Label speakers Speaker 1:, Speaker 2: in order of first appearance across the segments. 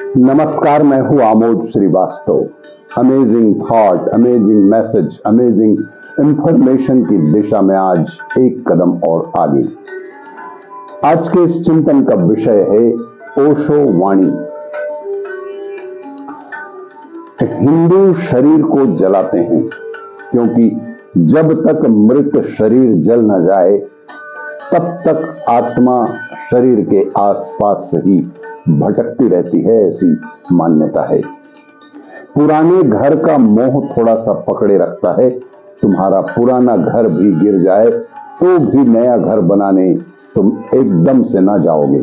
Speaker 1: नमस्कार, मैं हूं Amod Shrivastava. Amazing thought, amazing message, amazing information की दिशा में आज एक कदम और आगे। आज के इस चिंतन का विषय है ओशो वाणी। हिंदू शरीर को जलाते हैं क्योंकि जब तक मृत शरीर जल न जाए तब तक आत्मा शरीर के आसपास ही भटकती रहती है, ऐसी मान्यता है। पुराने घर का मोह थोड़ा सा पकड़े रखता है। तुम्हारा पुराना घर भी गिर जाए तो भी नया घर बनाने तुम एकदम से ना जाओगे।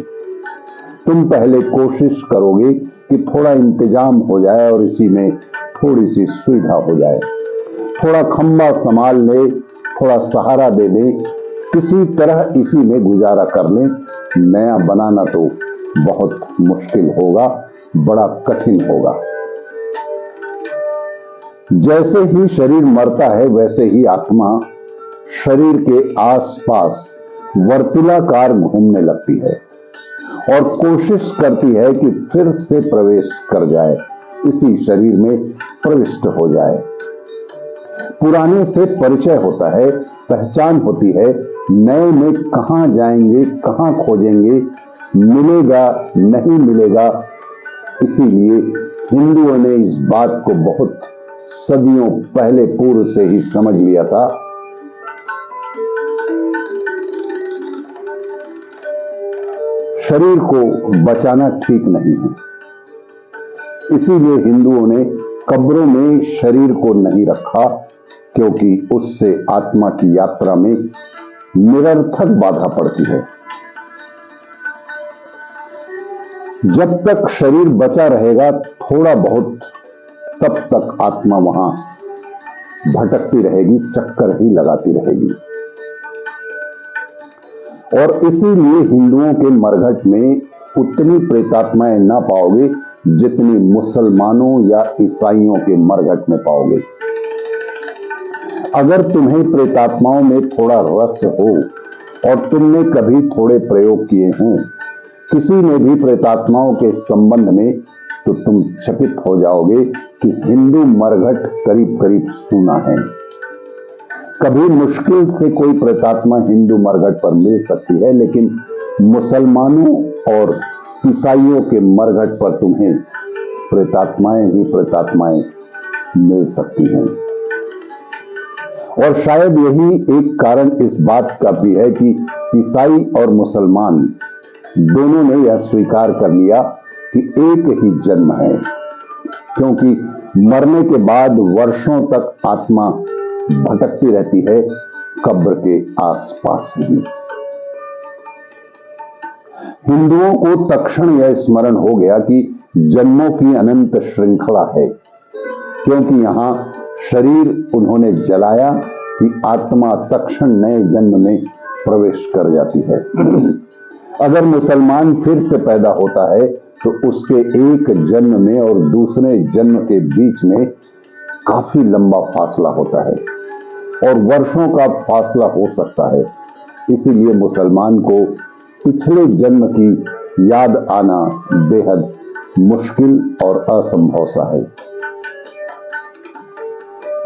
Speaker 1: तुम पहले कोशिश करोगे कि थोड़ा इंतजाम हो जाए और इसी में थोड़ी सी सुविधा हो जाए, थोड़ा खंबा संभाल ले, थोड़ा सहारा दे दे, किसी तरह इसी में गुजारा कर लें। नया बनाना तो बहुत मुश्किल होगा, बड़ा कठिन होगा। जैसे ही शरीर मरता है वैसे ही आत्मा शरीर के आसपास वर्तुलाकार घूमने लगती है और कोशिश करती है कि फिर से प्रवेश कर जाए, इसी शरीर में प्रविष्ट हो जाए। पुराने से परिचय होता है, पहचान होती है, नए में कहां जाएंगे, कहां खोजेंगे, मिलेगा नहीं मिलेगा। इसीलिए हिंदुओं ने इस बात को बहुत सदियों पहले पूर्व से ही समझ लिया था। शरीर को बचाना ठीक नहीं है, इसीलिए हिंदुओं ने कब्रों में शरीर को नहीं रखा, क्योंकि उससे आत्मा की यात्रा में निरर्थक बाधा पड़ती है। जब तक शरीर बचा रहेगा थोड़ा बहुत, तब तक आत्मा वहां भटकती रहेगी, चक्कर ही लगाती रहेगी। और इसीलिए हिंदुओं के मरघट में उतनी प्रेतात्माएं ना पाओगे जितनी मुसलमानों या ईसाइयों के मरघट में पाओगे। अगर तुम्हें प्रेतात्माओं में थोड़ा रस हो और तुमने कभी थोड़े प्रयोग किए हों किसी ने भी प्रेतात्माओं के संबंध में, तो तुम चकित हो जाओगे कि हिंदू मरघट करीब करीब सूना है। कभी मुश्किल से कोई प्रेतात्मा हिंदू मरघट पर मिल सकती है, लेकिन मुसलमानों और ईसाइयों के मरघट पर तुम्हें प्रेतात्माएं ही प्रेतात्माएं मिल सकती हैं। और शायद यही एक कारण इस बात का भी है कि ईसाई और मुसलमान दोनों ने यह स्वीकार कर लिया कि एक ही जन्म है, क्योंकि मरने के बाद वर्षों तक आत्मा भटकती रहती है कब्र के आसपास ही। हिंदुओं को तत्क्षण यह स्मरण हो गया कि जन्मों की अनंत श्रृंखला है, क्योंकि यहां शरीर उन्होंने जलाया कि आत्मा तत्क्षण नए जन्म में प्रवेश कर जाती है। अगर मुसलमान फिर से पैदा होता है तो उसके एक जन्म में और दूसरे जन्म के बीच में काफी लंबा फासला होता है और वर्षों का फासला हो सकता है। इसीलिए मुसलमान को पिछले जन्म की याद आना बेहद मुश्किल और असंभव सा है।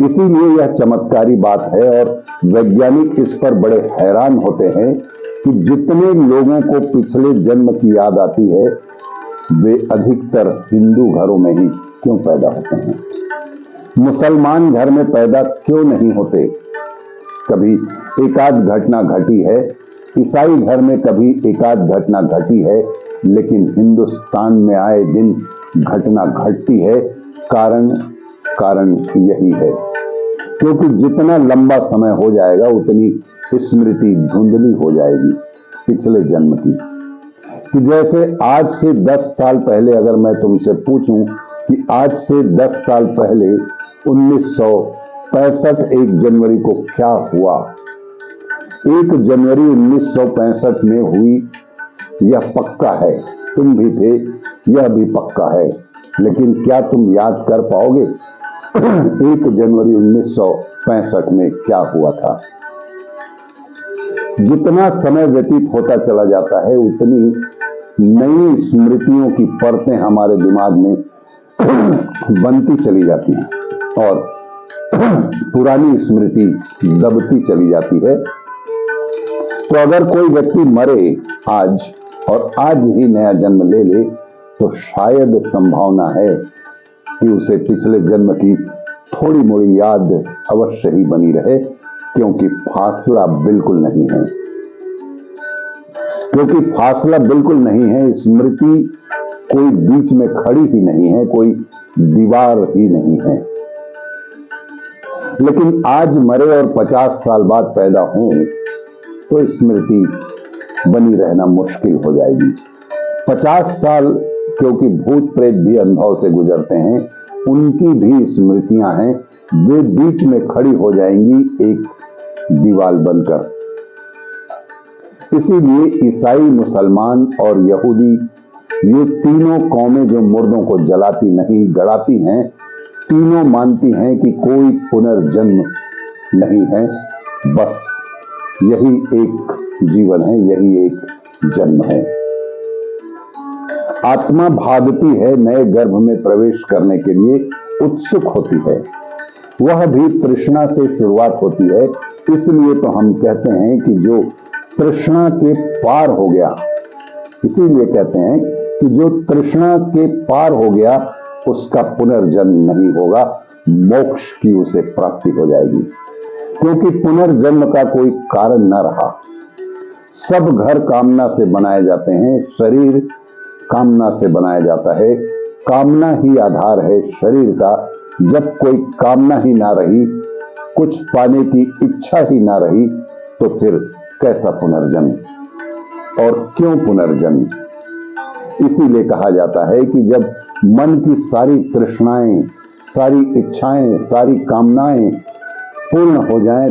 Speaker 1: इसीलिए यह चमत्कारी बात है और वैज्ञानिक इस पर बड़े हैरान होते हैं कि जितने लोगों को पिछले जन्म की याद आती है वे अधिकतर हिंदू घरों में ही क्यों पैदा होते हैं, मुसलमान घर में पैदा क्यों नहीं होते। कभी एकाध घटना घटी है, ईसाई घर में कभी एकाध घटना घटी है, लेकिन हिंदुस्तान में आए दिन घटना घटती है। कारण यही है, क्योंकि जितना लंबा समय हो जाएगा उतनी स्मृति धुंधली हो जाएगी पिछले जन्म की। कि जैसे आज से 10 साल पहले अगर मैं तुमसे पूछूं कि आज से 10 साल पहले 1965 1 जनवरी को क्या हुआ, 1 जनवरी 1965 में हुई यह पक्का है, तुम भी थे यह भी पक्का है, लेकिन क्या तुम याद कर पाओगे 1 जनवरी 1965 में क्या हुआ था। जितना समय व्यतीत होता चला जाता है उतनी नई स्मृतियों की परतें हमारे दिमाग में बनती चली जाती हैं और पुरानी स्मृति दबती चली जाती है। तो अगर कोई व्यक्ति मरे आज और आज ही नया जन्म ले ले तो शायद संभावना है कि उसे पिछले जन्म की थोड़ी मोड़ी याद अवश्य ही बनी रहे, क्योंकि फासला बिल्कुल नहीं है। क्योंकि फासला बिल्कुल नहीं है, स्मृति कोई बीच में खड़ी ही नहीं है, कोई दीवार ही नहीं है। लेकिन आज मरे और 50 साल बाद पैदा हो तो स्मृति बनी रहना मुश्किल हो जाएगी। 50 साल क्योंकि भूत प्रेत भी अनुभव से गुजरते हैं, उनकी भी स्मृतियां हैं, वे बीच में खड़ी हो जाएंगी एक दीवार बनकर। इसीलिए ईसाई, मुसलमान और यहूदी, ये तीनों कौमें जो मुर्दों को जलाती नहीं गड़ाती हैं, तीनों मानती हैं कि कोई पुनर्जन्म नहीं है, बस यही एक जीवन है, यही एक जन्म है। आत्मा भागती है, नए गर्भ में प्रवेश करने के लिए उत्सुक होती है, वह भी तृष्णा से शुरुआत होती है। इसलिए तो हम कहते हैं कि जो तृष्णा के पार हो गया, इसीलिए कहते हैं कि जो तृष्णा के पार हो गया उसका पुनर्जन्म नहीं होगा, मोक्ष की उसे प्राप्ति हो जाएगी। क्योंकि पुनर्जन्म का कोई कारण न रहा। सब घर कामना से बनाए जाते हैं, शरीर कामना से बनाया जाता है, कामना ही आधार है शरीर का। जब कोई कामना ही ना रही, कुछ पाने की इच्छा ही ना रही, तो फिर कैसा पुनर्जन्म और क्यों पुनर्जन्म? इसीलिए कहा जाता है कि जब मन की सारी तृष्णाएं, सारी इच्छाएं, सारी कामनाएं पूर्ण हो जाएं,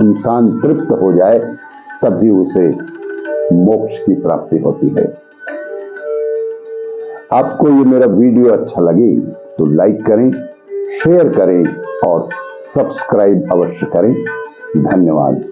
Speaker 1: इंसान तृप्त हो जाए, तभी उसे मोक्ष की प्राप्ति होती है। आपको ये मेरा वीडियो अच्छा लगे तो लाइक करें, शेयर करें और सब्सक्राइब अवश्य करें। धन्यवाद।